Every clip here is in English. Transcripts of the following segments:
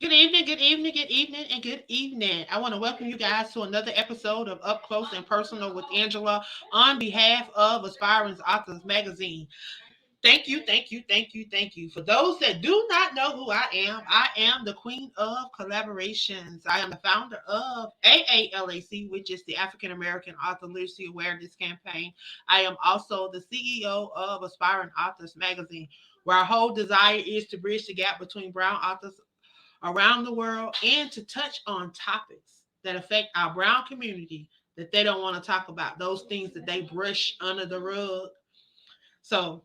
Good evening, good evening, good evening, and good evening. I want to welcome you guys to another episode of Up Close and Personal with Angela on behalf of Aspiring Authors Magazine. Thank you, thank you, thank you, thank you. For those that do not know who I am the queen of collaborations. I am the founder of AALAC, which is the African American Author Literacy Awareness Campaign. I am also the CEO of Aspiring Authors Magazine, where our whole desire is to bridge the gap between brown authors around the world and to touch on topics that affect our brown community that they don't want to talk about, those things that they brush under the rug. So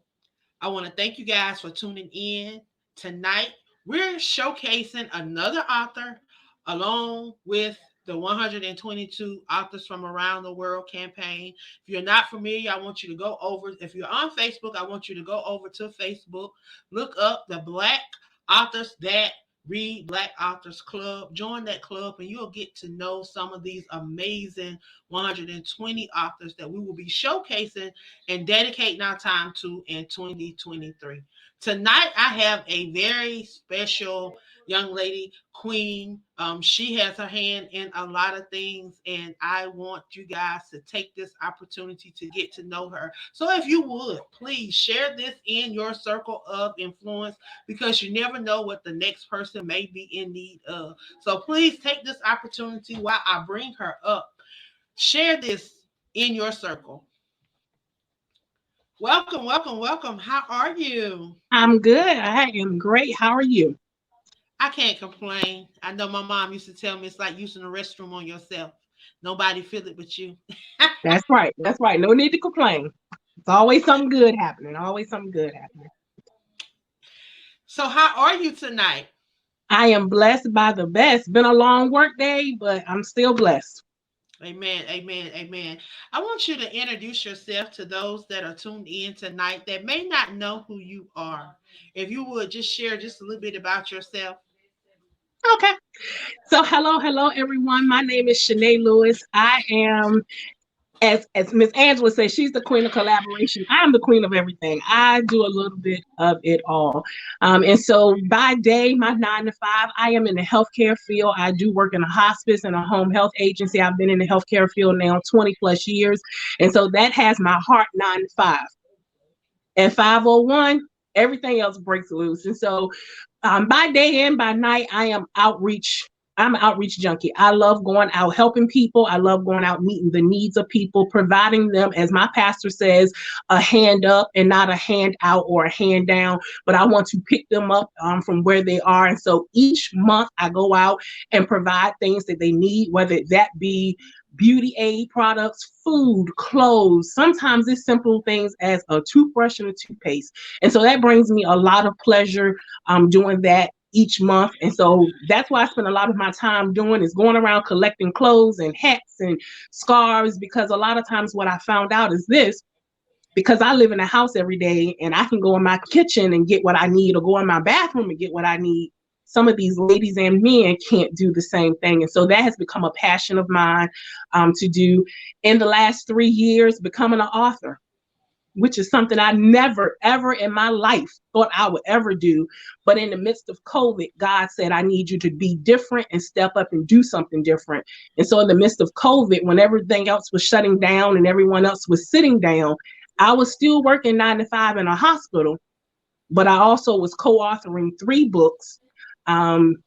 I want to thank you guys for tuning in tonight. We're showcasing another author along with the 122 authors from around the world campaign. If you're not familiar, I want you to go over. If you're on Facebook, I want you to go over to Facebook, look up the Black Authors That Read Black Authors Club. Join that club and you'll get to know some of these amazing 120 authors that we will be showcasing and dedicating our time to in 2023. Tonight, I have a very special young lady, Queen. She has her hand in a lot of things, and I want you guys to take this opportunity to get to know her. So, if you would, please share this in your circle of influence because you never know what the next person may be in need of. So, please take this opportunity while I bring her up. Share this in your circle. Welcome, welcome, welcome. How are you? I'm good. I am great. How are you? I can't complain. I know my mom used to tell me it's like using the restroom on yourself. Nobody feel it but you. That's right. That's right. No need to complain. It's always something good happening. Always something good happening. So how are you tonight? I am blessed by the best. Been a long work day, but I'm still blessed. Amen, amen, amen. I want you to introduce yourself to those that are tuned in tonight that may not know who you are. If you would just share just a little bit about yourself. Okay. So hello, everyone. My name is Shenay Lewis. I am as Miss Angela says, she's the queen of collaboration. I'm the queen of everything. I do a little bit of it all. And so by day, my 9 to 5, I am in the healthcare field. I do work in a hospice and a home health agency. I've been in the healthcare field now 20 plus years. And so that has my heart 9 to 5. At 5:01, everything else breaks loose. And so by day and by night, I am outreach. I'm an outreach junkie. I love going out helping people. I love going out meeting the needs of people, providing them, as my pastor says, a hand up and not a hand out or a hand down. But I want to pick them up from where they are. And so each month I go out and provide things that they need, whether that be beauty aid products, food, clothes. Sometimes it's simple things as a toothbrush and a toothpaste. And so that brings me a lot of pleasure doing that each month. And so that's why I spend a lot of my time doing is going around collecting clothes and hats and scarves, because a lot of times what I found out is this: because I live in a house every day and I can go in my kitchen and get what I need or go in my bathroom and get what I need. Some of these ladies and men can't do the same thing. And so that has become a passion of mine to do. In the last 3 years, becoming an author, which is something I never, ever in my life thought I would ever do. But in the midst of COVID, God said, I need you to be different and step up and do something different. And so in the midst of COVID, when everything else was shutting down and everyone else was sitting down, I was still working 9 to 5 in a hospital, but I also was co-authoring 3 books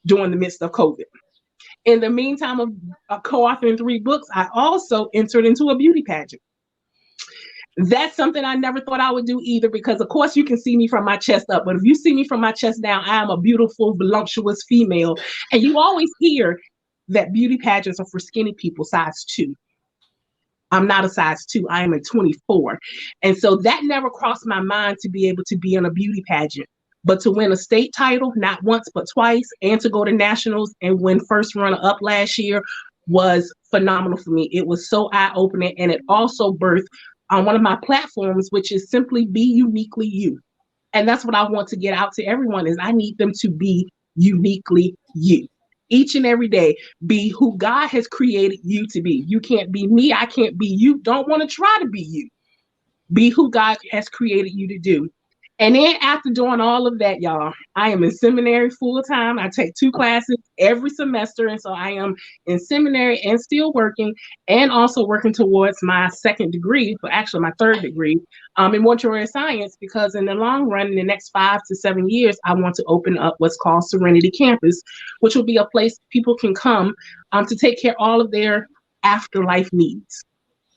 during the midst of COVID. In the meantime of co-authoring 3 books, I also entered into a beauty pageant. That's something I never thought I would do either, because of course you can see me from my chest up, but if you see me from my chest down, I am a beautiful, voluptuous female. And you always hear that beauty pageants are for skinny people, size 2. I'm not a size 2. I am a 24. And so that never crossed my mind to be able to be in a beauty pageant. But to win a state title, not once, but twice, and to go to nationals and win first runner up last year was phenomenal for me. It was so eye-opening, and it also birthed on one of my platforms, which is simply be uniquely you. And that's what I want to get out to everyone is I need them to be uniquely you. Each and every day, be who God has created you to be. You can't be me. I can't be you. Don't want to try to be you. Be who God has created you to do. And then after doing all of that, y'all, I am in seminary full time. I take 2 classes every semester. And so I am in seminary and still working, and also working towards my second degree, but actually my third degree, in mortuary science, because in the long run, in the next 5 to 7 years, I want to open up what's called Serenity Campus, which will be a place people can come to take care of all of their afterlife needs.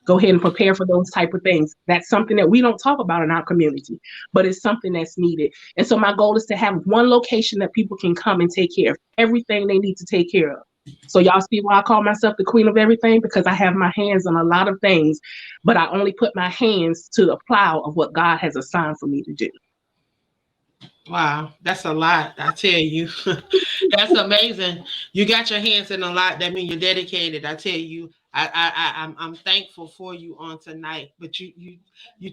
Go ahead and prepare for those type of things. That's something that we don't talk about in our community, but it's something that's needed. And so my goal is to have one location that people can come and take care of everything they need to take care of. So y'all see why I call myself the queen of everything, because I have my hands on a lot of things, but I only put my hands to the plow of what God has assigned for me to do. Wow, that's a lot. I tell you, that's amazing. You got your hands in a lot. That means you're dedicated. I tell you, I'm thankful for you on tonight. But you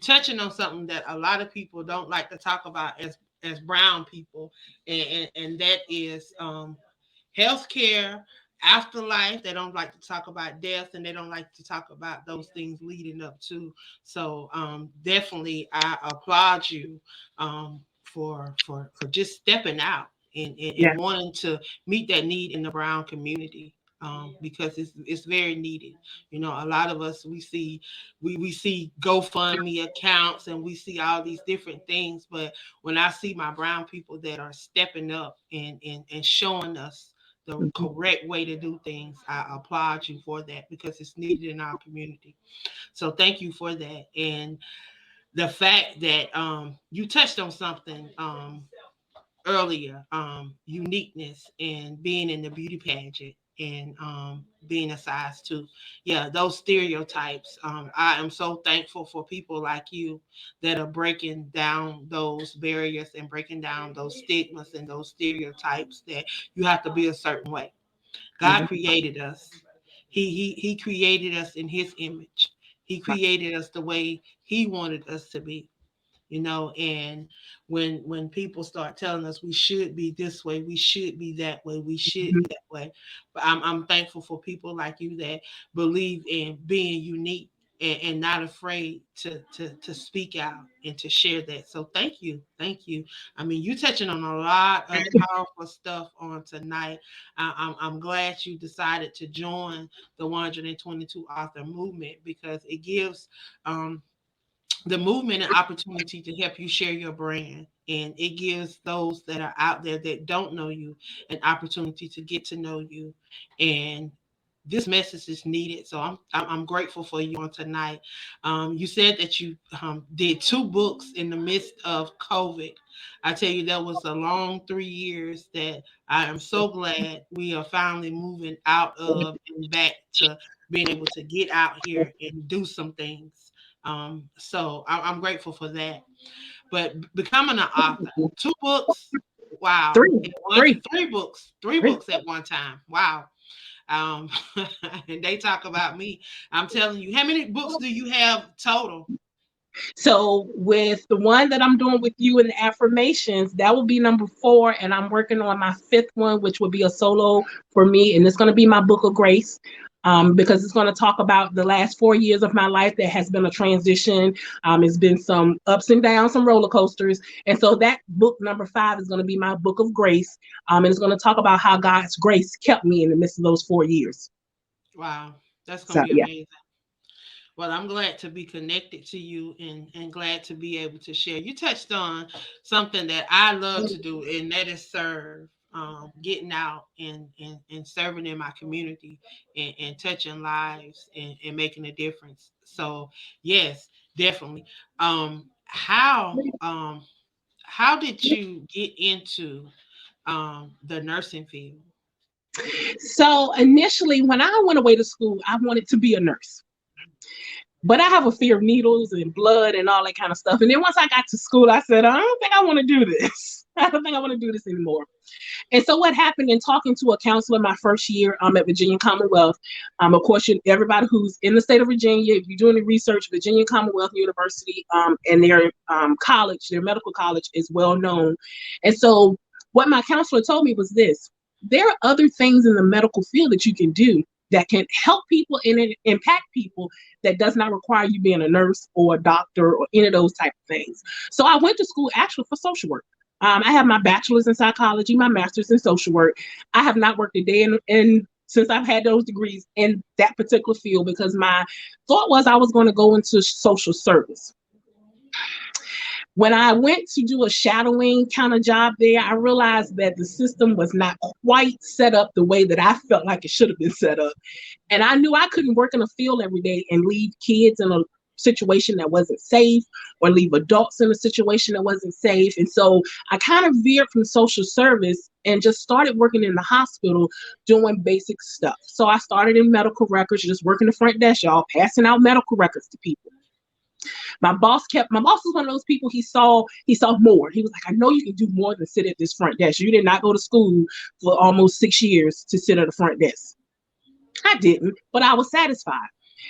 touching on something that a lot of people don't like to talk about as brown people, and that is healthcare, afterlife. They don't like to talk about death, and they don't like to talk about those things leading up to. So definitely, I applaud you for just stepping out Yeah. and wanting to meet that need in the brown community. Because it's very needed. You know, a lot of us we see GoFundMe accounts and we see all these different things, but when I see my brown people that are stepping up and showing us the Mhm. correct way to do things, I applaud you for that because it's needed in our community. So thank you for that. And the fact that you touched on something earlier, uniqueness and being in the beauty pageant and being a size two. Yeah, those stereotypes. I am so thankful for people like you that are breaking down those barriers and breaking down those stigmas and those stereotypes that you have to be a certain way. God Mhm. created us. He created us in his image. He Right. created us the way he wanted us to be, you know. And when people start telling us we should be this way, we should be that way, we should Mhm. be that way, but I'm thankful for people like you that believe in being unique and not afraid to speak out and to share that. So thank you, thank you. I mean, you touching on a lot of powerful stuff on tonight. I'm glad you decided to join the 122 author movement because it gives um, the movement an opportunity to help you share your brand, and it gives those that are out there that don't know you an opportunity to get to know you. And this message is needed, so I'm grateful for you on tonight. You said that you did 2 books in the midst of COVID. I tell you, that was a long 3 years that I am so glad we are finally moving out of and back to being able to get out here and do some things. So I'm grateful for that. But becoming an author, 2 books, wow, Three, at one, three, 3 books, three three. books at one time, wow. Um, and they talk about me. I'm telling you, how many books do you have total? So with the one that I'm doing with you in the affirmations, that will be number 4, and I'm working on my 5th one, which will be a solo for me, and it's going to be my book of grace. Because it's going to talk about the last 4 years of my life that has been a transition. It's been some ups and downs, some roller coasters. And so that book number 5 is going to be my book of grace. And it's going to talk about how God's grace kept me in the midst of those 4 years. Wow, that's gonna So be yeah. amazing. Well, I'm glad to be connected to you and glad to be able to share. You touched on something that I love to do, and that is serve. Getting out and serving in my community and touching lives and making a difference. So yes, definitely. How did you get into the nursing field? So initially, when I went away to school, I wanted to be a nurse. But I have a fear of needles and blood and all that kind of stuff. And then once I got to school, I said, I don't think I want to do this. I don't think I want to do this anymore. And so what happened in talking to a counselor my first year at Virginia Commonwealth, of course, everybody who's in the state of Virginia, if you're doing the research, Virginia Commonwealth University and their college, their medical college is well known. And so what my counselor told me was this: there are other things in the medical field that you can do that can help people and impact people that does not require you being a nurse or a doctor or any of those type of things. So I went to school actually for social work. I have my bachelor's in psychology, my master's in social work. I have not worked a day in since I've had those degrees in that particular field because my thought was I was going to go into social service. When I went to do a shadowing kind of job there, I realized that the system was not quite set up the way that I felt like it should have been set up. And I knew I couldn't work in a field every day and leave kids in a situation that wasn't safe or leave adults in a situation that wasn't safe. And so I kind of veered from social service and just started working in the hospital doing basic stuff. So I started in medical records, just working the front desk, y'all, passing out medical records to people. My boss was one of those people. He saw more. He was like, I know you can do more than sit at this front desk. You did not go to school for almost 6 years to sit at the front desk. I didn't, but I was satisfied.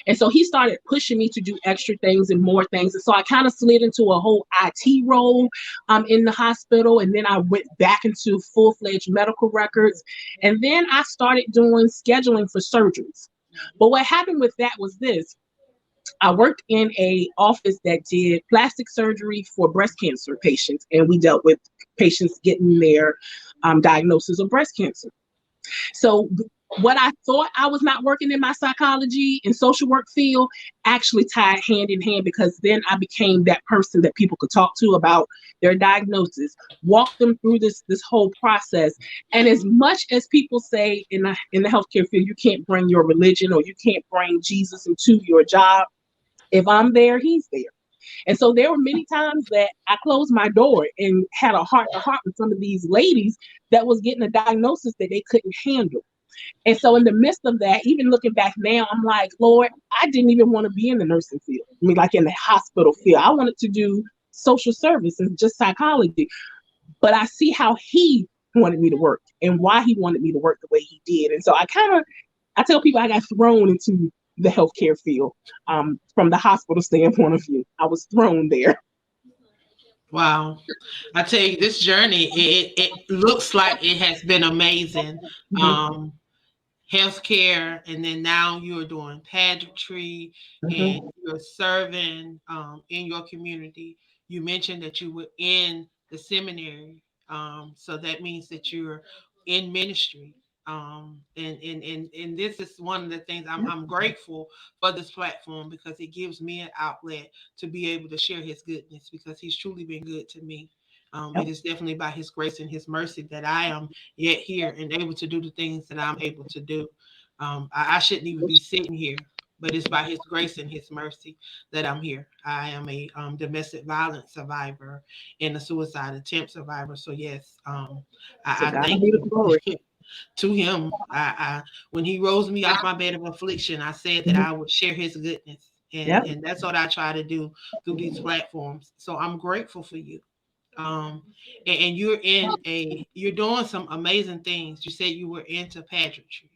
And so he started pushing me to do extra things and more things. And so I kind of slid into a whole IT role in the hospital. And then I went back into full-fledged medical records. And then I started doing scheduling for surgeries. But what happened with that was this. I worked in a office that did plastic surgery for breast cancer patients, and we dealt with patients getting their diagnosis of breast cancer. So what I thought I was not working in my psychology and social work field actually tied hand in hand, because then I became that person that people could talk to about their diagnosis, walk them through this whole process. And as much as people say in the healthcare field, you can't bring your religion or you can't bring Jesus into your job, if I'm there, he's there. And so there were many times that I closed my door and had a heart to heart with some of these ladies that was getting a diagnosis that they couldn't handle. And so in the midst of that, even looking back now, I'm like, Lord, I didn't even want to be in the nursing field. I mean, like in the hospital field. I wanted to do social service and just psychology. But I see how he wanted me to work and why he wanted me to work the way he did. And so I tell people I got thrown into the healthcare field from the hospital standpoint of view. I was thrown there. Wow. I tell you, this journey, it looks like it has been amazing. Mhm, Um, Healthcare, and then now you're doing pageantry and mhm. you're serving in your community. You mentioned that you were in the seminary, so that means that you're in ministry. And this is one of the things I'm grateful for this platform, because it gives me an outlet to be able to share his goodness, because he's truly been good to me. It Yep, is definitely by his grace and his mercy that I am yet here and able to do the things that I'm able to do. I shouldn't even be sitting here, but it's by his grace and his mercy that I'm here. I am a domestic violence survivor and a suicide attempt survivor. So yes, to I God thank be the you. glory. To him, when he rose me off my bed of affliction, I said that Mhm. I would share his goodness, Yep. and that's what I try to do through these platforms. So I'm grateful for you. um and you're doing some amazing things. You said you were into pageantry,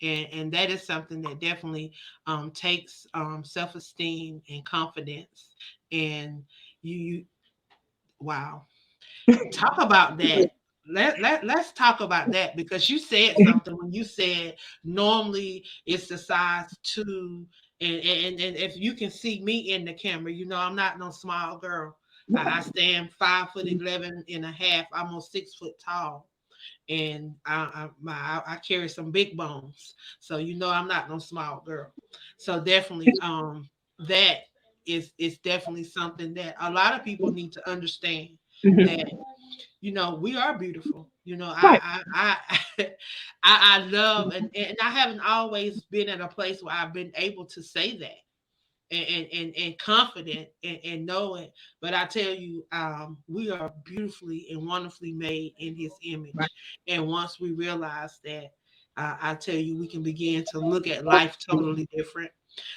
and that is something that definitely takes self-esteem and confidence. And you wow, talk about that. Let's talk about that, because you said something when you said normally it's the size two, and if you can see me in the camera, you know I'm not no small girl. I stand 5 foot 11 and a half, almost 6 foot tall, and I carry some big bones, so you know I'm not no small girl. So definitely, that is definitely something that a lot of people need to understand, Mhm. that we are beautiful. Right. I love, and I haven't always been at a place where I've been able to say that, and confident, and know it. But I tell you, we are beautifully and wonderfully made in his Right. image. And once we realize that, I tell you, we can begin to look at life totally different.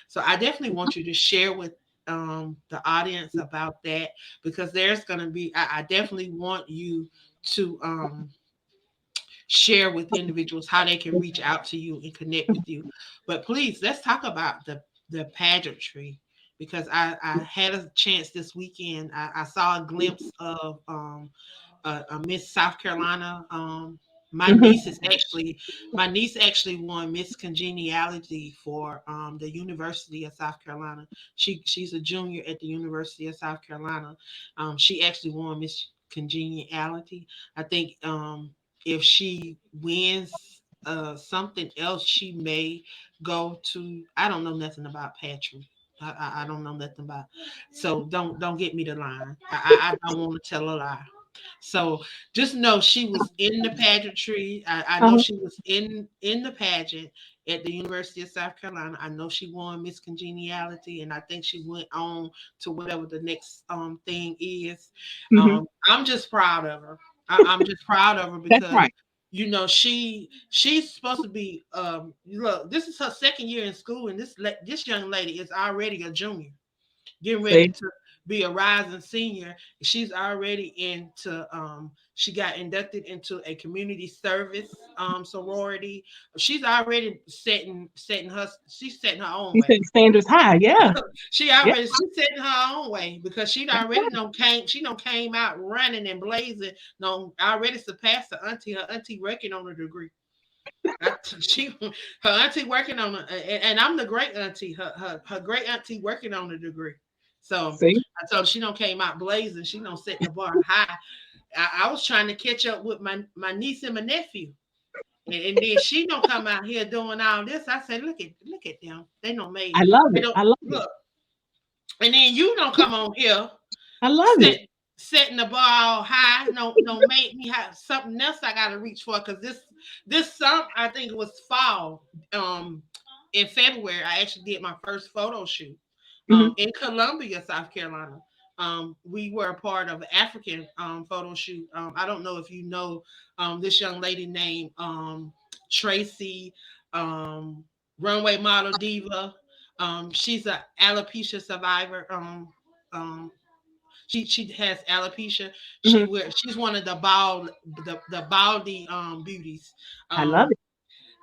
So I definitely want you to share with the audience about that, because there's going to be, I definitely want you to share with individuals how they can reach out to you and connect with you. But please, let's talk about the pageantry, because I had a chance this weekend. I saw a glimpse of a Miss South Carolina My Hmm. niece is actually my niece actually won Miss Congeniality for the University of South Carolina. She's a junior at the University of South Carolina. She actually won Miss Congeniality. I think if she wins something else, she may go to. I don't know nothing about Patrick. I don't know nothing about. So don't get me the line. I don't want to tell a lie. So just know she was in the pageantry. I know Uh-huh. she was in the pageant at the University of South Carolina. I know she won Miss Congeniality, and I think she went on to whatever the next thing is. Hmm. I'm just proud of her. I'm just proud of her That's because right. she's supposed to be look. This is her second year in school, and this young lady is already a junior getting ready See, to be a rising senior. She's already into she got inducted into a community service sorority. She's already she's setting her own he way. said standards high. Yeah. Yeah. She's setting her own way because she That's already right. don't came she don't came out running and blazing. No, already surpassed her auntie working on a degree. She her auntie working on and I'm the great auntie. Her great auntie working on a degree. So See. I told her she don't came out blazing. She don't set the bar high. I was trying to catch up with my niece and my nephew, and then she don't come out here doing all this. I said, look at them. They don't made. I love They it. don't I love it. look. And then you don't come on here I love set, it. setting the bar high. No, make me have something else I got to reach for because this summer I think it was fall. In February I actually did my first photo shoot. Hmm. In Columbia, South Carolina. We were a part of an African photo shoot. I don't know if you know this young lady named Tracy, um, runway model diva. She's a alopecia survivor. Um, she has alopecia. Hmm. She's one of the baldy beauties. I love Um, it.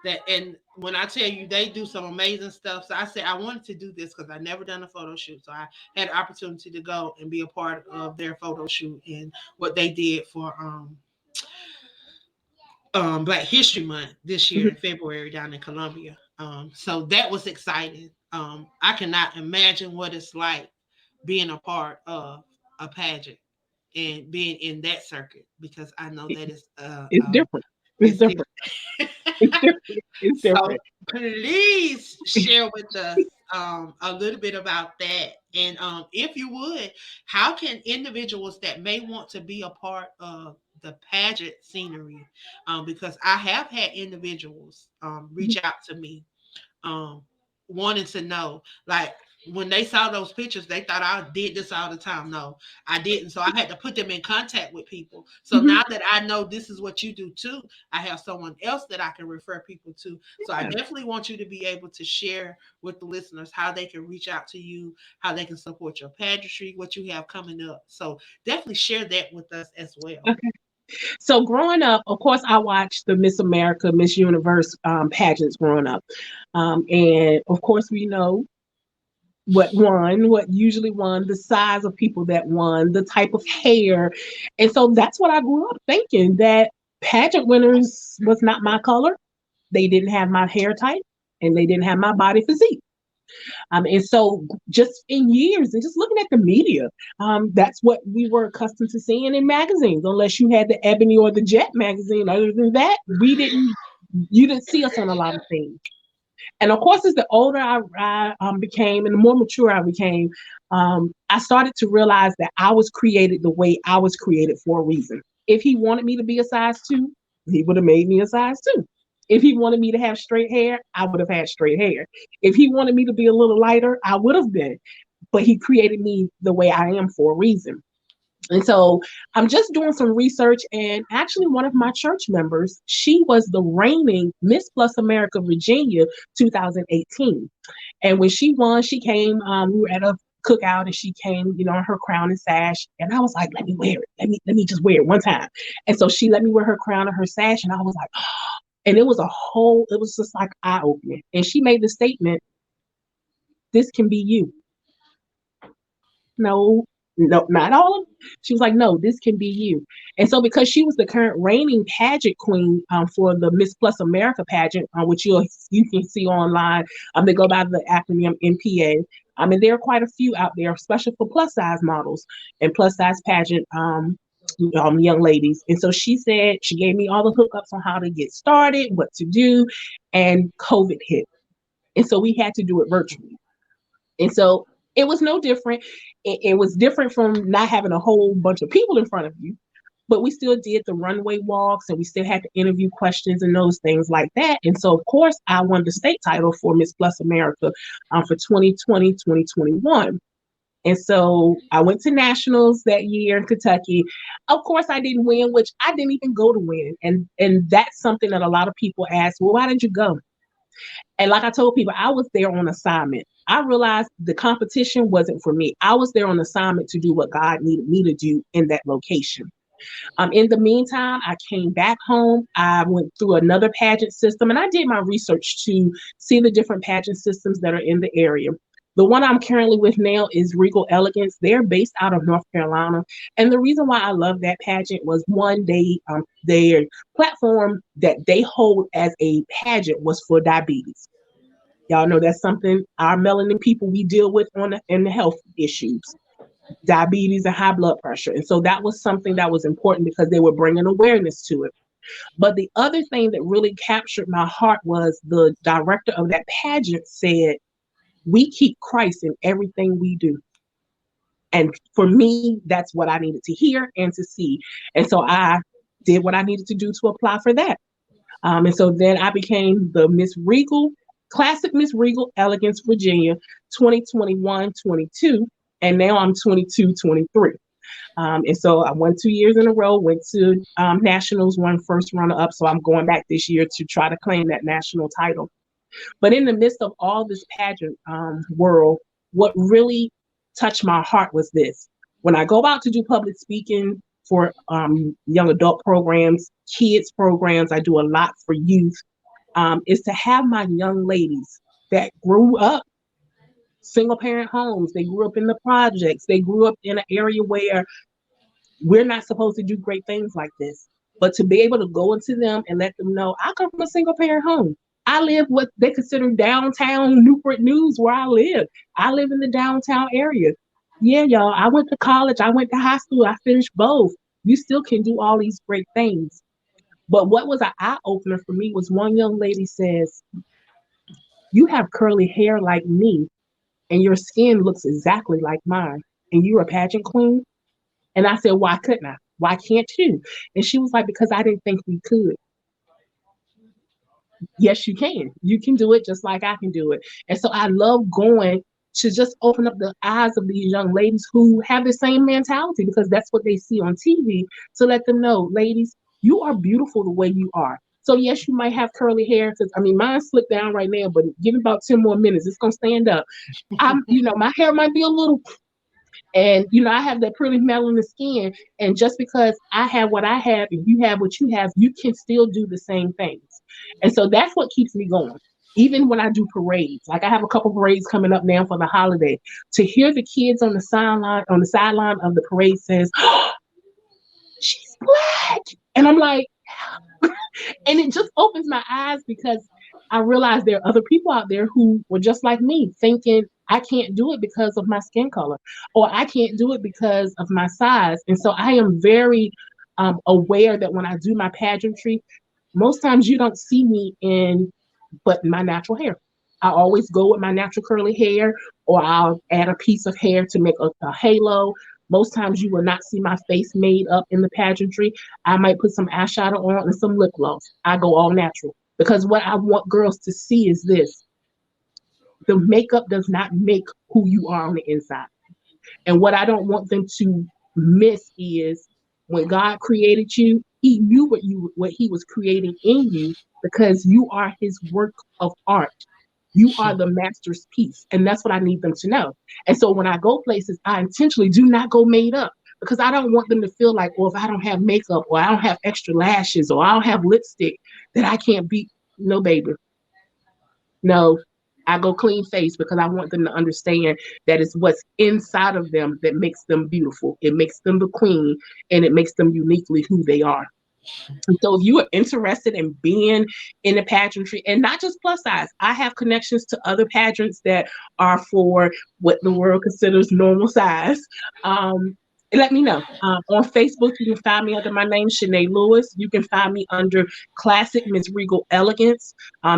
that and when I tell you they do some amazing stuff. So I said I wanted to do this because I never done a photo shoot. So I had the opportunity to go and be a part of their photo shoot and what they did for Black History Month this year in Hmm. February down in Columbia. So that was exciting. I cannot imagine what it's like being a part of a pageant and being in that circuit because I know that is It's different. It's it's different. different. It's different. It's So different. please share with us a little bit about that. And if you would, how can individuals that may want to be a part of the pageant scenery, because I have had individuals reach out to me um, wanting to know, like when they saw those pictures, they thought I did this all the time. No, I didn't. So I had to put them in contact with people. So Hmm. now that I know this is what you do too, I have someone else that I can refer people to. So I Yeah. definitely want you to be able to share with the listeners how they can reach out to you, how they can support your pageantry, what you have coming up. So definitely share that with us as well. Okay. So growing up, of course, I watched the Miss America, Miss Universe pageants growing up, and of course, we know what usually won, the size of people that won, the type of hair. And so that's what I grew up thinking, that pageant winners was not my color. They didn't have my hair type and they didn't have my body physique. And so just in years and just looking at the media, that's what we were accustomed to seeing in magazines, unless you had the Ebony or the Jet magazine. Other than that, you didn't see us on a lot of things. And of course, as the older I became and the more mature I became, I started to realize that I was created the way I was created for a reason. If he wanted me to be a size two, he would have made me a size two. If he wanted me to have straight hair, I would have had straight hair. If he wanted me to be a little lighter, I would have been. But he created me the way I am for a reason. And so I'm just doing some research, and actually, one of my church members, she was the reigning Miss Plus America Virginia 2018. And when she won, she came. We were at a cookout, and she came, in her crown and sash. And I was like, "Let me wear it. Let me just wear it one time." And so she let me wear her crown and her sash, and I was like, and it was just like eye opening. And she made the statement, "This can be you." No. No, not all of them. She was like, no, this can be you. And so because she was the current reigning pageant queen for the Miss Plus America pageant, which you can see online, they go by the acronym MPA. And there are quite a few out there, especially for plus size models and plus size pageant young ladies. And so she said she gave me all the hookups on how to get started, what to do, and COVID hit. And so we had to do it virtually. And so it was no different. It was different from not having a whole bunch of people in front of you, but we still did the runway walks and we still had to interview questions and those things like that. And so, of course, I won the state title for Miss Plus America for 2020, 2021. And so I went to nationals that year in Kentucky. Of course, I didn't win, which I didn't even go to win. And that's something that a lot of people ask, well, why didn't you go? And like I told people, I was there on assignment. I realized the competition wasn't for me. I was there on assignment to do what God needed me to do in that location. In the meantime, I came back home. I went through another pageant system and I did my research to see the different pageant systems that are in the area. The one I'm currently with now is Regal Elegance. They're based out of North Carolina. And the reason why I love that pageant was one, their platform that they hold as a pageant was for diabetes. Y'all know that's something our melanin people we deal with in the health issues, diabetes and high blood pressure. And so that was something that was important because they were bringing awareness to it. But the other thing that really captured my heart was the director of that pageant said, we keep Christ in everything we do. And for me, that's what I needed to hear and to see. And so I did what I needed to do to apply for that. And so then I became the Miss Regal, Classic Miss Regal Elegance Virginia 2021-22. And now I'm 22-23. And so I won 2 years in a row, went to nationals, won first runner up. So I'm going back this year to try to claim that national title. But in the midst of all this pageant world, what really touched my heart was this. When I go out to do public speaking for young adult programs, kids programs, I do a lot for youth, is to have my young ladies that grew up single parent homes, they grew up in the projects, they grew up in an area where we're not supposed to do great things like this. But to be able to go into them and let them know, I come from a single parent home. I live what they consider downtown Newport News where I live. I live in the downtown area. Yeah, y'all, I went to college. I went to high school. I finished both. You still can do all these great things. But what was an eye opener for me was one young lady says, you have curly hair like me and your skin looks exactly like mine. And you're a pageant queen? And I said, why couldn't I? Why can't you? And she was like, because I didn't think we could. Yes, you can. You can do it just like I can do it. And so I love going to just open up the eyes of these young ladies who have the same mentality because that's what they see on TV, to let them know, ladies, you are beautiful the way you are. So yes, you might have curly hair because mine slipped down right now, but give it about 10 more minutes, it's gonna stand up. My hair might be a little, and I have that pretty melanin skin. And just because I have what I have and you have what you have, you can still do the same things. And so that's what keeps me going. Even when I do parades, like I have a couple parades coming up now for the holiday, to hear the kids on the sideline of the parade says, oh, she's Black. And I'm like, and it just opens my eyes because I realize there are other people out there who were just like me, thinking I can't do it because of my skin color, or I can't do it because of my size. And so I am very aware that when I do my pageantry, most times you don't see me in but my natural hair. I always go with my natural curly hair, or I'll add a piece of hair to make a halo. Most times you will not see my face made up in the pageantry. I might put some eyeshadow on and some lip gloss. I go all natural because what I want girls to see is this. The makeup does not make who you are on the inside. And what I don't want them to miss is when God created you, he knew what he was creating in you because you are his work of art. You are the master's piece. And that's what I need them to know. And so when I go places, I intentionally do not go made up because I don't want them to feel like, well, if I don't have makeup or I don't have extra lashes or I don't have lipstick, that I can't be. No, baby. No. I go clean face because I want them to understand that it's what's inside of them that makes them beautiful. It makes them the queen, and it makes them uniquely who they are. And so if you are interested in being in the pageantry, and not just plus size, I have connections to other pageants that are for what the world considers normal size. Um, Let me know. On Facebook, you can find me under my name, Shenay Lewis. You can find me under Classic Miss Regal Elegance.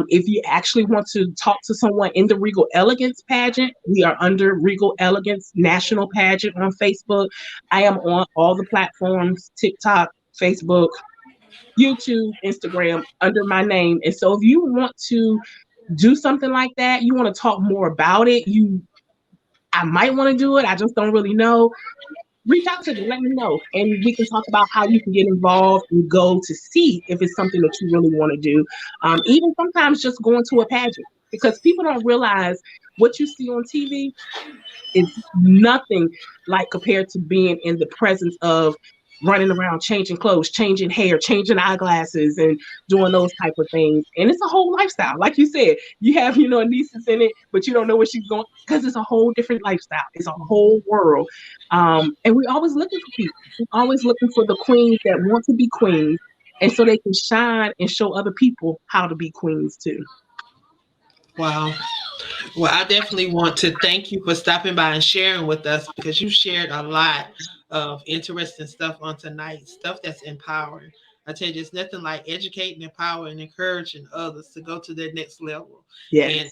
If you actually want to talk to someone in the Regal Elegance pageant, we are under Regal Elegance National Pageant on Facebook. I am on all the platforms: TikTok, Facebook, YouTube, Instagram, under my name. And so if you want to do something like that, you want to talk more about it, I might want to do it. I just don't really know. Reach out to me, let me know. And we can talk about how you can get involved and go to see if it's something that you really want to do. Even sometimes just going to a pageant, because people don't realize what you see on TV is nothing like compared to being in the presence of running around changing clothes, changing hair, changing eyeglasses, and doing those type of things. And it's a whole lifestyle. Like you said, you have, nieces in it, but you don't know where she's going, because it's a whole different lifestyle. It's a whole world. And we're always looking for people. We're always looking for the queens that want to be queens, and so they can shine and show other people how to be queens too. Wow. Well, I definitely want to thank you for stopping by and sharing with us, because you shared a lot of interesting stuff on tonight, stuff that's empowering. I tell you, there's nothing like educating, empowering, encouraging others to go to their next level. And Yes,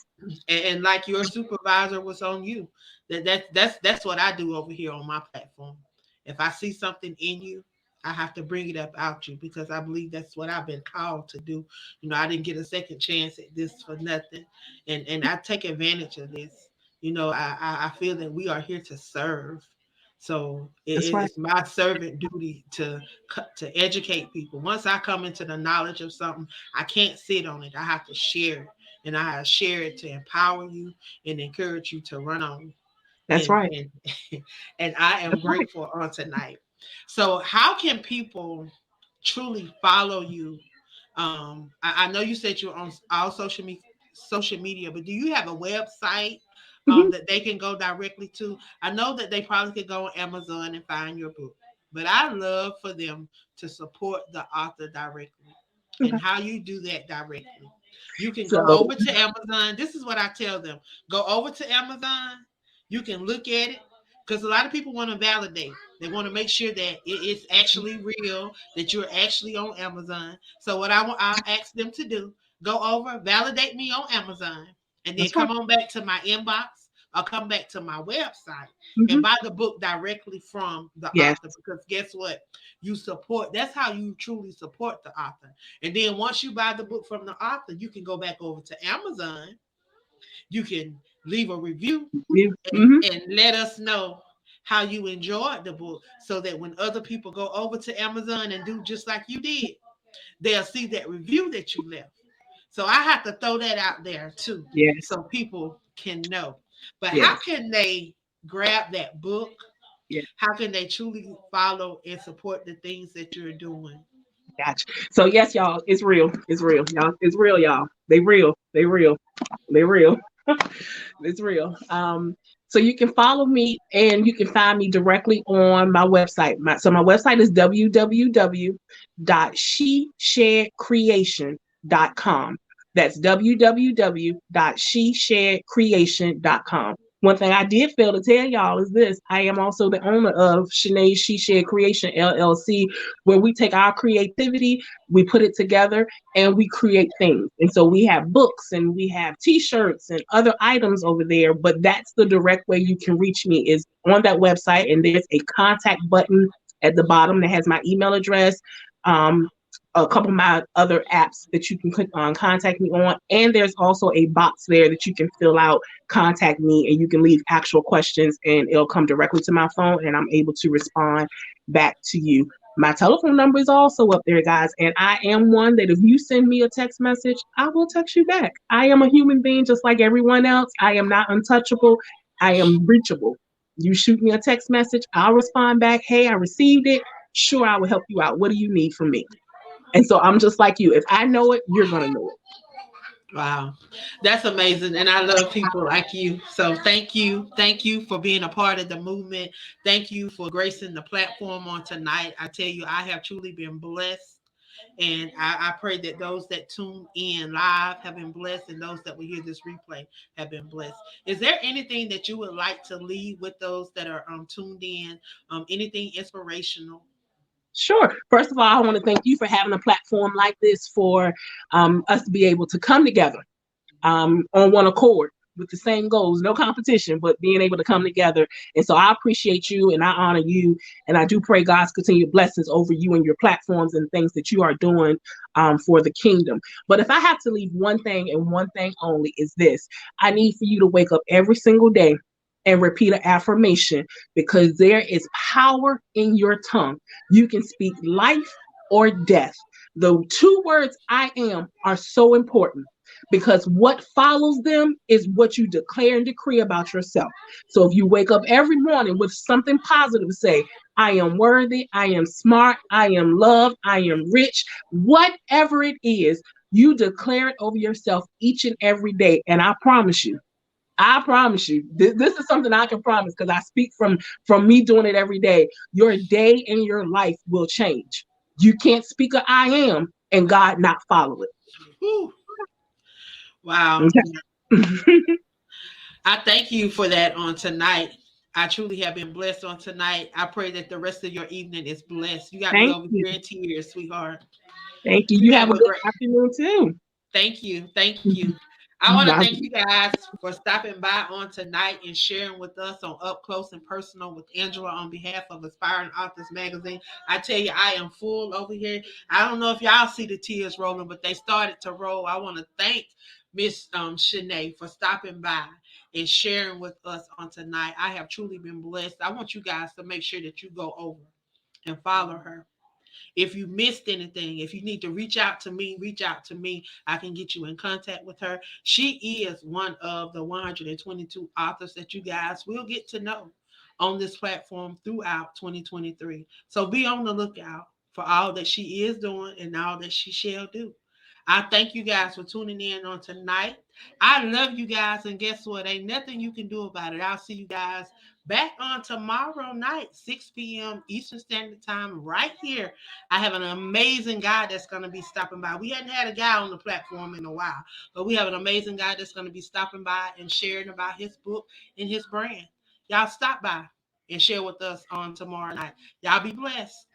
and like your supervisor was on you, that's what I do over here on my platform. If I see something in you, I have to bring it up out you, because I believe that's what I've been called to do. I didn't get a second chance at this for nothing, and I take advantage of this. I feel that we are here to serve. So that's right. it's my servant duty to educate people. Once I come into the knowledge of something, I can't sit on it. I have to share it, and I have to share it to empower you and encourage you to run on. That's And right. and I am That's right. grateful on tonight. So how can people truly follow you? I know you said you're on all social media, but do you have a website Mhm. that they can go directly to? I know that they probably could go on Amazon and find your book, but I love for them to support the author directly. And Okay. how you do that directly? You can go So, over to Amazon. This is what I tell them: go over to Amazon. You can look at it, because a lot of people want to validate. They want to make sure that it's actually real, that you're actually on Amazon. So what I ask them to do: go over, validate me on Amazon, and then that's right. come on back to my inbox or come back to my website and Hmm. buy the book directly from the Yes, author. Because guess what? You support. That's how you truly support the author. And then once you buy the book from the author, you can go back over to Amazon. You can leave a review you. and, Hmm. and let us know how you enjoyed the book, so that when other people go over to Amazon and do just like you did, they'll see that review that you left. So I have to throw that out there too, Yes, so people can know. But how yes, can they grab that book? yes. How can they truly follow and support the things that you're doing? Gotcha. So yes, y'all, it's real. It's real, y'all. It's real, y'all. They real. They real. They real. It's real. So you can follow me and you can find me directly on my website. My website is www.shesharedcreation.com. That's www.shesharedcreation.com. One thing I did fail to tell y'all is this: I am also the owner of Shenay She Shared Creation LLC, where we take our creativity, we put it together, and we create things. And so we have books and we have t-shirts and other items over there, but that's the direct way you can reach me, is on that website, and there's a contact button at the bottom that has my email address, um, a couple of my other apps that you can click on contact me on, and there's also a box there that you can fill out contact me, and you can leave actual questions and it'll come directly to my phone and I'm able to respond back to you. My telephone number is also up there, guys. And I am one that if you send me a text message, I will text you back. I am a human being just like everyone else. I am not untouchable. I am reachable. You shoot me a text message, I'll respond back. Hey, I received it. Sure, I will help you out. What do you need from me? And so I'm just like you. If I know it, you're going to know it. Wow. That's amazing. And I love people like you. So thank you. Thank you for being a part of the movement. Thank you for gracing the platform on tonight. I tell you, I have truly been blessed. And I pray that those that tune in live have been blessed, and those that will hear this replay have been blessed. Is there anything that you would like to leave with those that are tuned in? Anything inspirational? Sure. First of all, I want to thank you for having a platform like this for us to be able to come together on one accord with the same goals, no competition, but being able to come together. And so I appreciate you and I honor you. And I do pray God's continued blessings over you and your platforms and things that you are doing for the kingdom. But if I have to leave one thing and one thing only is this, I need for you to wake up every single day and repeat an affirmation because there is power in your tongue. You can speak life or death. The two words I am are so important because what follows them is what you declare and decree about yourself. So if you wake up every morning with something positive to say, I am worthy, I am smart, I am loved, I am rich, whatever it is, you declare it over yourself each and every day. And I promise you, this is something I can promise because I speak from me doing it every day. Your day and your life will change. You can't speak a I am and God not follow it. Whew. Wow. Okay. I thank you for that on tonight. I truly have been blessed on tonight. I pray that the rest of your evening is blessed. You got me Thank over you. here in tears, sweetheart. Thank you. You You have have a a good great. afternoon too. Thank you. Thank you. I want to Bye. thank you guys for stopping by on tonight and sharing with us on Up Close and Personal with Angela on behalf of Aspiring Authors Magazine. I tell you, I am full over here. I don't know if y'all see the tears rolling, but they started to roll. I want to thank Miss Shenaye for stopping by and sharing with us on tonight. I have truly been blessed. I want you guys to make sure that you go over and follow her. If you missed anything, if you need to reach out to me, reach out to me. I can get you in contact with her. She is one of the 122 authors that you guys will get to know on this platform throughout 2023. So be on the lookout for all that she is doing and all that she shall do. I thank you guys for tuning in on tonight. I love you guys, and guess what? Ain't nothing you can do about it. I'll see you guys back on tomorrow night, 6 p.m. Eastern Standard Time, right here. I have an amazing guy that's going to be stopping by. We hadn't had a guy on the platform in a while, but we have an amazing guy that's going to be stopping by and sharing about his book and his brand. Y'all stop by and share with us on tomorrow night. Y'all be blessed.